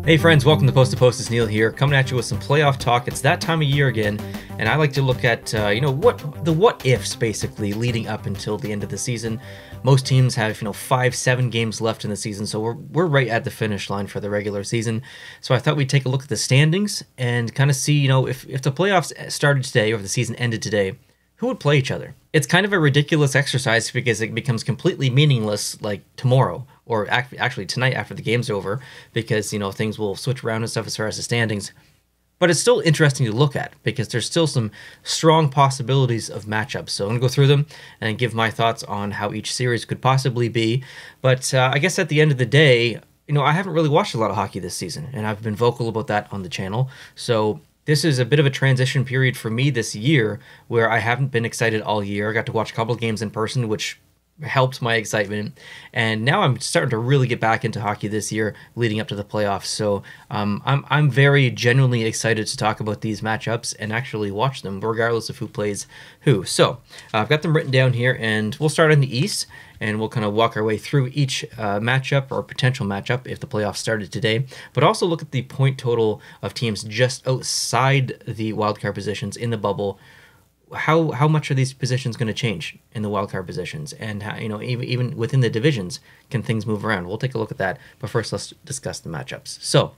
Hey friends, welcome to Post to Post. It's Neil here, coming at you with some playoff talk. It's that time of year again, and I like to look at what ifs basically leading up until the end of the season. Most teams have 5-7 games left in the season, so we're right at the finish line for the regular season. So I thought we'd take a look at the standings and kind of see if the playoffs started today or if the season ended today, who would play each other. It's kind of a ridiculous exercise because it becomes completely meaningless like tomorrow or actually tonight after the game's over, because things will switch around and stuff as far as the standings. But it's still interesting to look at because there's still some strong possibilities of matchups. So I'm going to go through them and give my thoughts on how each series could possibly be. But I guess at the end of the day, I haven't really watched a lot of hockey this season, and I've been vocal about that on the channel. So this is a bit of a transition period for me this year where I haven't been excited all year. I got to watch a couple of games in person, which helped my excitement, and now I'm starting to really get back into hockey this year leading up to the playoffs. So I'm very genuinely excited to talk about these matchups and actually watch them regardless of who plays who. So I've got them written down here, and we'll start in the East, and we'll kind of walk our way through each matchup or potential matchup if the playoffs started today, but also look at the point total of teams just outside the wildcard positions in the bubble. How much are these positions going to change in the wildcard positions, and how, even within the divisions, can things move around? We'll take a look at that, but first let's discuss the matchups. So,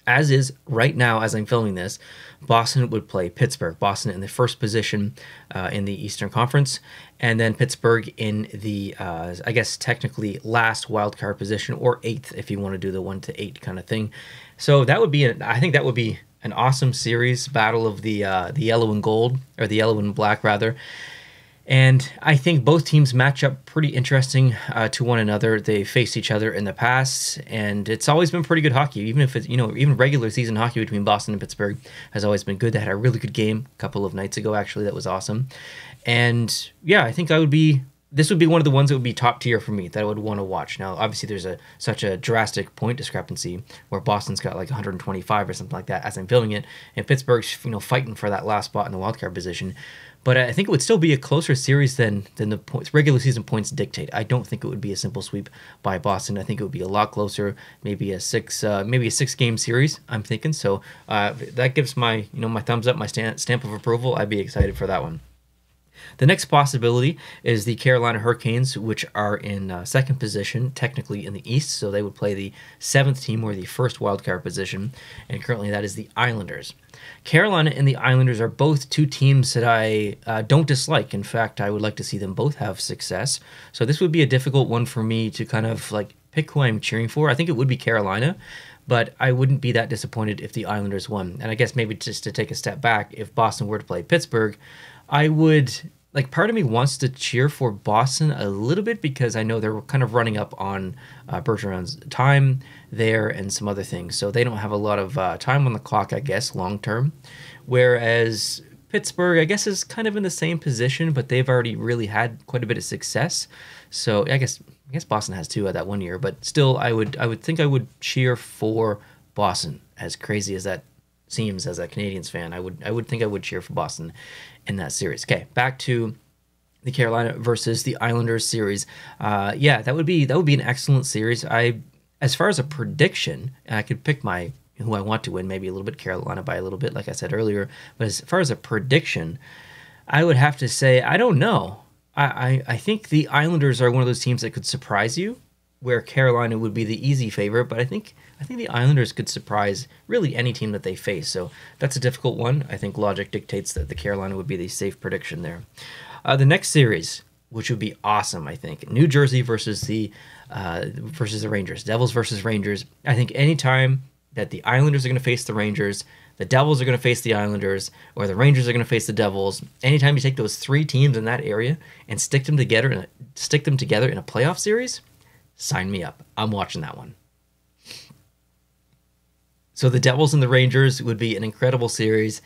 as is right now, as I'm filming this, Boston would play Pittsburgh. Boston in the first position in the Eastern Conference, and then Pittsburgh in the, I guess technically last wildcard position, or 8th if you want to do the 1 to 8 kind of thing. So that would be, I think that would be an awesome series, battle of the yellow and gold, or the yellow and black rather. And I think both teams match up pretty interesting to one another. They faced each other in the past, and it's always been pretty good hockey. Even if it's, even regular season hockey between Boston and Pittsburgh has always been good. They had a really good game a couple of nights ago, actually, that was awesome. And yeah, I think this would be one of the ones that would be top tier for me that I would want to watch. Now, obviously, there's such a drastic point discrepancy where Boston's got like 125 or something like that as I'm filming it, and Pittsburgh's fighting for that last spot in the wildcard position. But I think it would still be a closer series than the regular season points dictate. I don't think it would be a simple sweep by Boston. I think it would be a lot closer, maybe a 6-game series, I'm thinking. So that gives my my thumbs up, my stamp of approval. I'd be excited for that one. The next possibility is the Carolina Hurricanes, which are in second position, technically in the East, so they would play the 7th team, or the first wildcard position, and currently that is the Islanders. Carolina and the Islanders are both two teams that I don't dislike. In fact, I would like to see them both have success, so this would be a difficult one for me to kind of pick who I'm cheering for. I think it would be Carolina, but I wouldn't be that disappointed if the Islanders won. And I guess maybe just to take a step back, if Boston were to play Pittsburgh, I would, part of me wants to cheer for Boston a little bit because I know they're kind of running up on Bergeron's time there and some other things. So they don't have a lot of time on the clock, I guess, long term. Whereas Pittsburgh, I guess, is kind of in the same position, but they've already really had quite a bit of success. So I guess Boston has too at that one year, but still, I would think I would cheer for Boston. As crazy as that seems as a Canadiens fan, I would think I would cheer for Boston in that series. Okay, back to the Carolina versus the Islanders series. Yeah, that would be an excellent series. As far as a prediction, I could pick who I want to win, maybe a little bit Carolina by a little bit, like I said earlier. But as far as a prediction, I would have to say I don't know. I think the Islanders are one of those teams that could surprise you, where Carolina would be the easy favorite, but I think the Islanders could surprise really any team that they face. So that's a difficult one. I think logic dictates that the Carolina would be the safe prediction there. The next series, which would be awesome, I think, New Jersey versus the Rangers, Devils versus Rangers. I think anytime that the Islanders are going to face the Rangers, the Devils are going to face the Islanders, or the Rangers are going to face the Devils, anytime you take those three teams in that area and stick them together in a playoff series, sign me up. I'm watching that one. So the Devils and the Rangers would be an incredible series,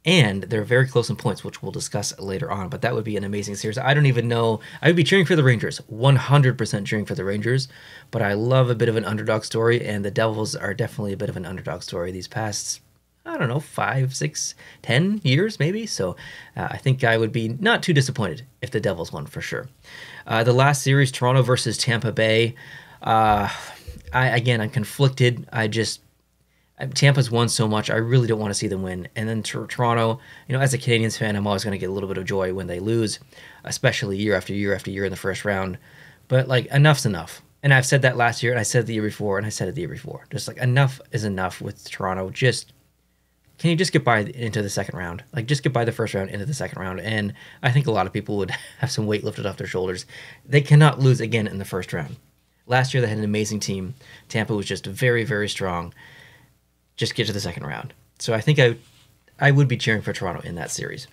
and they're very close in points, which we'll discuss later on, but that would be an amazing series. I don't even know. I would be cheering for the Rangers, 100% cheering for the Rangers, but I love a bit of an underdog story, and the Devils are definitely a bit of an underdog story these past, I don't know, 5, 6, 10 years maybe. So I think I would be not too disappointed if the Devils won for sure. The last series, Toronto versus Tampa Bay. I'm conflicted. Tampa's won so much. I really don't want to see them win. And then Toronto, as a Canadiens fan, I'm always going to get a little bit of joy when they lose, especially year after year after year in the first round. But like, enough's enough. And I've said that last year, and I said it the year before, and I said it the year before. Just like, enough is enough with Toronto. Can you just get by into the second round? Like, just get by the first round into the second round. And I think a lot of people would have some weight lifted off their shoulders. They cannot lose again in the first round. Last year, they had an amazing team. Tampa was just very, very strong. Just get to the second round. So I think I would be cheering for Toronto in that series.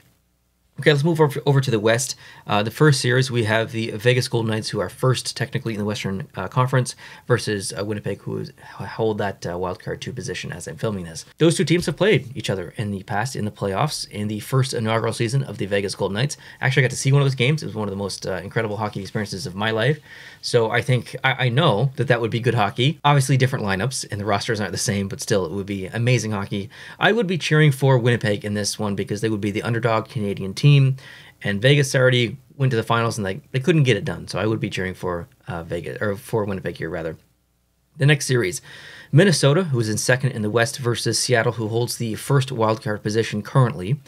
Okay, let's move over to the West. The first series, we have the Vegas Golden Knights, who are first technically in the Western Conference, versus Winnipeg, who hold that wildcard 2 position as I'm filming this. Those two teams have played each other in the past in the playoffs in the first inaugural season of the Vegas Golden Knights. Actually, I got to see one of those games. It was one of the most incredible hockey experiences of my life. So I think I know that would be good hockey. Obviously, different lineups, and the rosters aren't the same, but still, it would be amazing hockey. I would be cheering for Winnipeg in this one because they would be the underdog Canadian team. And Vegas already went to the finals and they couldn't get it done. So I would be cheering for Vegas, or for Winnipeg here rather. The next series, Minnesota, who's in second in the West, versus Seattle, who holds the first wildcard position currently.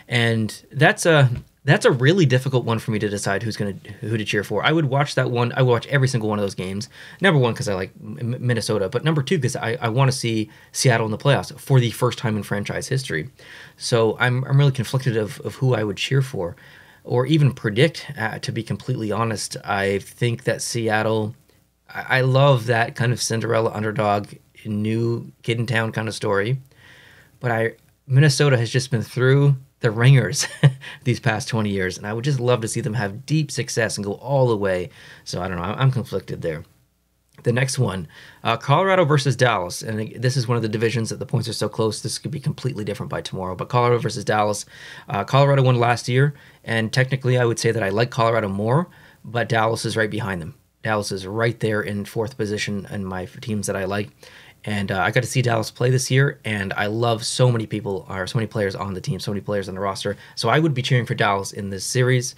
And that's a really difficult one for me to decide who to cheer for. I would watch that one. I would watch every single one of those games. Number one, because I like Minnesota, but number two, because I want to see Seattle in the playoffs for the first time in franchise history. So I'm really conflicted of who I would cheer for, or even predict. To be completely honest, I think that Seattle. I love that kind of Cinderella underdog, new kid in town kind of story, but Minnesota has just been through the ringers these past 20 years, and I would just love to see them have deep success and go all the way. So I don't know, I'm conflicted there. The next one, Colorado versus Dallas, and this is one of the divisions that the points are so close. This could be completely different by tomorrow, but Colorado versus Dallas. Colorado won last year, and technically I would say that I like Colorado more, but Dallas is right behind them. Dallas is right there in fourth position in my teams that I like. And I got to see Dallas play this year, and I love so many people, or so many players on the team, so many players on the roster. So I would be cheering for Dallas in this series,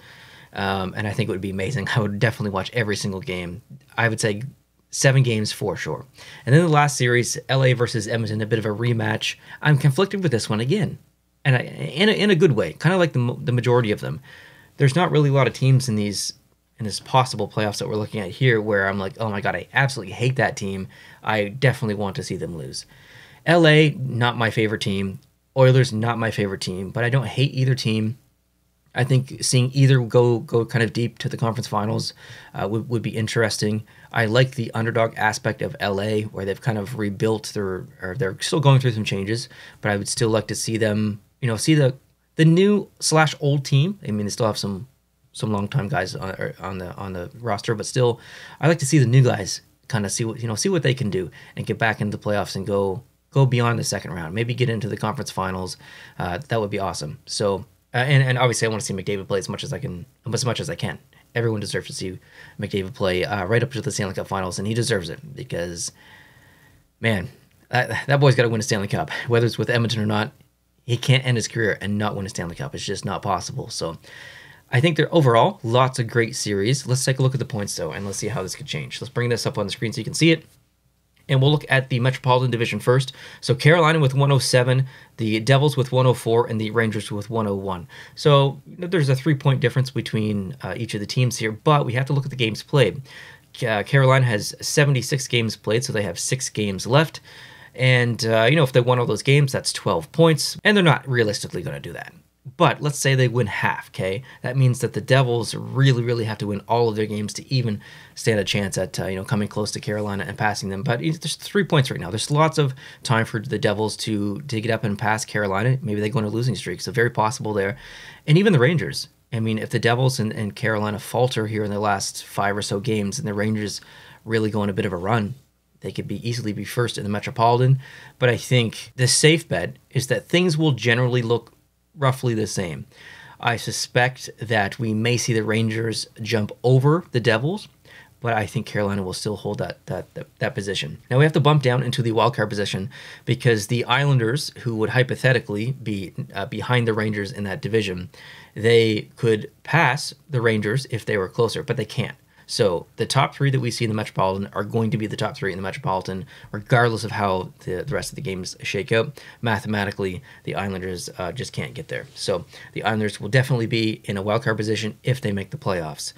and I think it would be amazing. I would definitely watch every single game. I would say 7 games for sure. And then the last series, LA versus Edmonton, a bit of a rematch. I'm conflicted with this one again, and in a good way, kind of like the majority of them. There's not really a lot of teams in this possible playoffs that we're looking at here where I'm like, oh my God, I absolutely hate that team. I definitely want to see them lose. LA, not my favorite team. Oilers, not my favorite team, but I don't hate either team. I think seeing either go kind of deep to the conference finals would be interesting. I like the underdog aspect of LA, where they've kind of rebuilt they're still going through some changes, but I would still like to see them, see the new / old team. I mean, they still have some longtime guys on the roster, but still, I like to see the new guys kind of see what they can do and get back into the playoffs and go beyond the second round. Maybe get into the conference finals. That would be awesome. So, and obviously, I want to see McDavid play as much as I can. Everyone deserves to see McDavid play right up to the Stanley Cup Finals, and he deserves it because, man, that boy's got to win a Stanley Cup, whether it's with Edmonton or not. He can't end his career and not win a Stanley Cup. It's just not possible. So I think they're overall lots of great series. Let's take a look at the points, though, and let's see how this could change. Let's bring this up on the screen so you can see it. And we'll look at the Metropolitan Division first. So Carolina with 107, the Devils with 104, and the Rangers with 101. So there's a 3-point difference between each of the teams here, but we have to look at the games played. Carolina has 76 games played, so they have 6 games left. And, if they won all those games, that's 12 points. And they're not realistically going to do that. But let's say they win half, okay? That means that the Devils really, really have to win all of their games to even stand a chance at, coming close to Carolina and passing them. But there's 3 points right now. There's lots of time for the Devils to get up and pass Carolina. Maybe they go on a losing streak, so very possible there. And even the Rangers. I mean, if the Devils and Carolina falter here in the last 5 or so games and the Rangers really go on a bit of a run, they could easily be first in the Metropolitan. But I think the safe bet is that things will generally look roughly the same. I suspect that we may see the Rangers jump over the Devils, but I think Carolina will still hold that position. Now we have to bump down into the wildcard position because the Islanders, who would hypothetically be behind the Rangers in that division, they could pass the Rangers if they were closer, but they can't. So the top three that we see in the Metropolitan are going to be the top three in the Metropolitan, regardless of how the rest of the games shake out. Mathematically, the Islanders just can't get there. So the Islanders will definitely be in a wildcard position if they make the playoffs.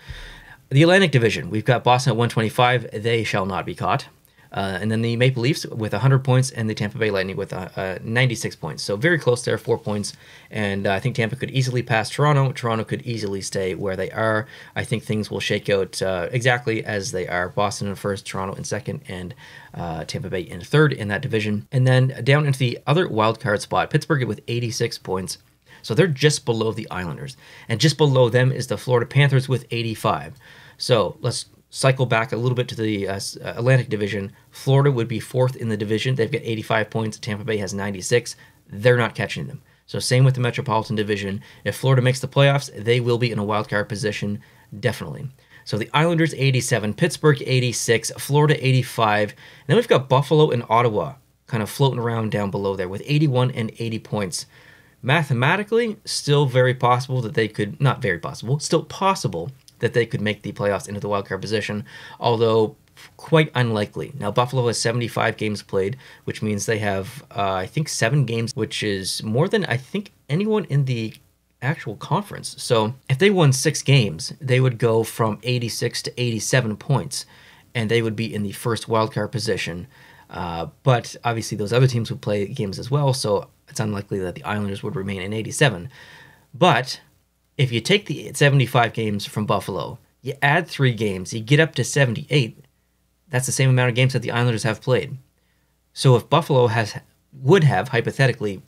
The Atlantic Division, we've got Boston at 125. They shall not be caught. And then the Maple Leafs with 100 points and the Tampa Bay Lightning with 96 points. So very close there, 4 points. And I think Tampa could easily pass Toronto. Toronto could easily stay where they are. I think things will shake out exactly as they are. Boston in first, Toronto in second, and Tampa Bay in third in that division. And then down into the other wild card spot, Pittsburgh with 86 points. So they're just below the Islanders. And just below them is the Florida Panthers with 85. So let's cycle back a little bit to the Atlantic Division. Florida would be fourth in the division. They've got 85 points. Tampa Bay has 96. They're not catching them. So same with the Metropolitan Division. If Florida makes the playoffs, they will be in a wild card position, definitely. So the Islanders 87, Pittsburgh 86, Florida 85. And then we've got Buffalo and Ottawa kind of floating around down below there with 81 and 80 points. Mathematically, still very possible that they could, not very possible, still possible that they could make the playoffs into the wildcard position, although quite unlikely. Now, Buffalo has 75 games played, which means they have, I think, 7 games, which is more than, I think, anyone in the actual conference. So if they won 6 games, they would go from 86 to 87 points, and they would be in the first wildcard position. But obviously, those other teams would play games as well, so it's unlikely that the Islanders would remain in 87. But if you take the 75 games from Buffalo, you add 3 games, you get up to 78, that's the same amount of games that the Islanders have played. So if Buffalo would have, hypothetically,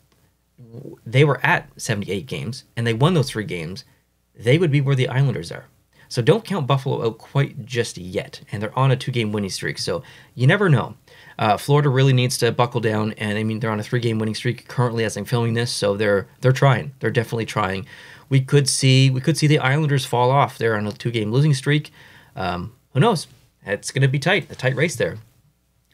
they were at 78 games, and they won those 3 games, they would be where the Islanders are. So don't count Buffalo out quite just yet, and they're on a 2-game winning streak, so you never know. Florida really needs to buckle down, and I mean, they're on a 3-game winning streak currently as I'm filming this, so they're trying. They're definitely trying. We could see the Islanders fall off. They're on a 2-game losing streak. Who knows? It's going to be tight, a tight race there.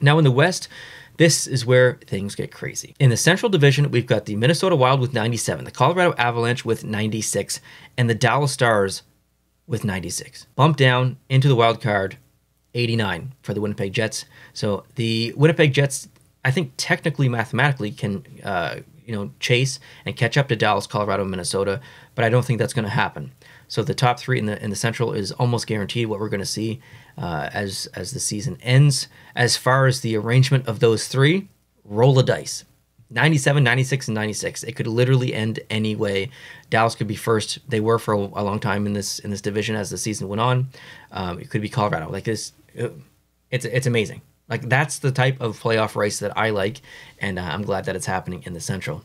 Now in the West, this is where things get crazy. In the Central Division, we've got the Minnesota Wild with 97, the Colorado Avalanche with 96, and the Dallas Stars with 96. Bump down into the wild card, 89 for the Winnipeg Jets. So the Winnipeg Jets, I think technically, mathematically, can chase and catch up to Dallas, Colorado, and Minnesota, but I don't think that's going to happen. So the top 3 in the Central is almost guaranteed what we're going to see as the season ends. As far as the arrangement of those 3, roll a dice. 97, 96, and 96. It could literally end any way. Dallas could be first. They were for a long time in this division as the season went on. It could be Colorado. Like this, it's amazing. Like that's the type of playoff race that I like, and I'm glad that it's happening in the Central.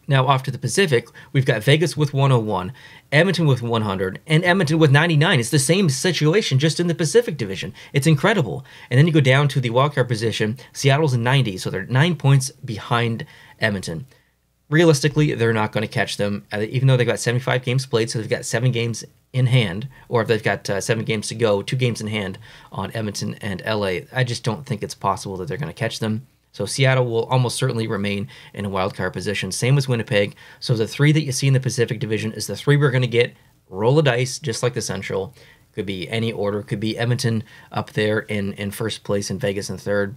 Now off to the Pacific, we've got Vegas with 101, Edmonton with 100, and Edmonton with 99. It's the same situation, just in the Pacific Division. It's incredible. And then you go down to the wildcard position, Seattle's 90, so they're 9 points behind Edmonton. Realistically, they're not going to catch them, even though they've got 75 games played, so they've got 7 games in hand, or if they've got 7 games to go, 2 games in hand on Edmonton and LA. I just don't think it's possible that they're going to catch them. So Seattle will almost certainly remain in a wild card position. Same as Winnipeg. So the 3 that you see in the Pacific Division is the 3 we're going to get. Roll a dice, just like the Central. Could be any order. Could be Edmonton up there in first place and Vegas in third.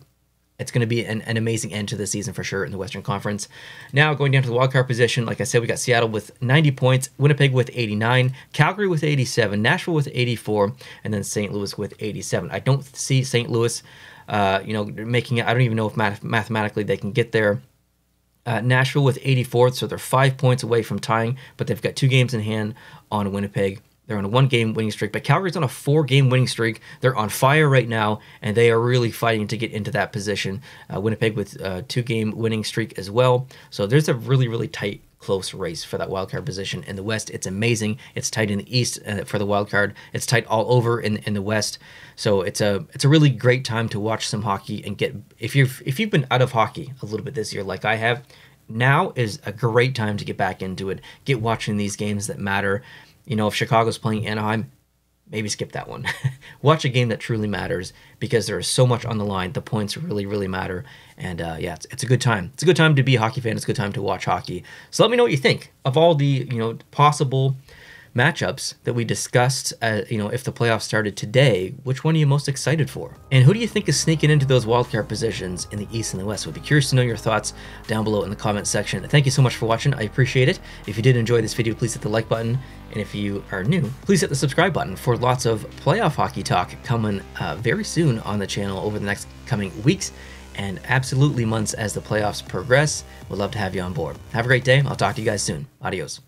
It's going to be an amazing end to the season for sure in the Western Conference. Now going down to the wildcard position, like I said, we got Seattle with 90 points, Winnipeg with 89, Calgary with 87, Nashville with 84, and then St. Louis with 87. I don't see St. Louis making it. I don't even know if mathematically they can get there. Nashville with 84, so they're 5 points away from tying, but they've got 2 games in hand on Winnipeg. They're on a 1-game winning streak, but Calgary's on a 4-game winning streak. They're on fire right now, and they are really fighting to get into that position. Winnipeg with a 2-game winning streak as well. So there's a really, really tight, close race for that wildcard position in the West. It's amazing. It's tight in the East for the wildcard. It's tight all over in the West. So it's a really great time to watch some hockey and get if you've been out of hockey a little bit this year like I have. Now is a great time to get back into it. Get watching these games that matter. You know, if Chicago's playing Anaheim, maybe skip that one. Watch a game that truly matters because there is so much on the line. The points really, really matter. And yeah, it's a good time. It's a good time to be a hockey fan. It's a good time to watch hockey. So let me know what you think of all the possible matchups that we discussed, if the playoffs started today, which one are you most excited for? And who do you think is sneaking into those wildcard positions in the East and the West? We'd be curious to know your thoughts down below in the comment section. Thank you so much for watching. I appreciate it. If you did enjoy this video, please hit the like button. And if you are new, please hit the subscribe button for lots of playoff hockey talk coming very soon on the channel over the next coming weeks and absolutely months as the playoffs progress. We'd love to have you on board. Have a great day. I'll talk to you guys soon. Adios.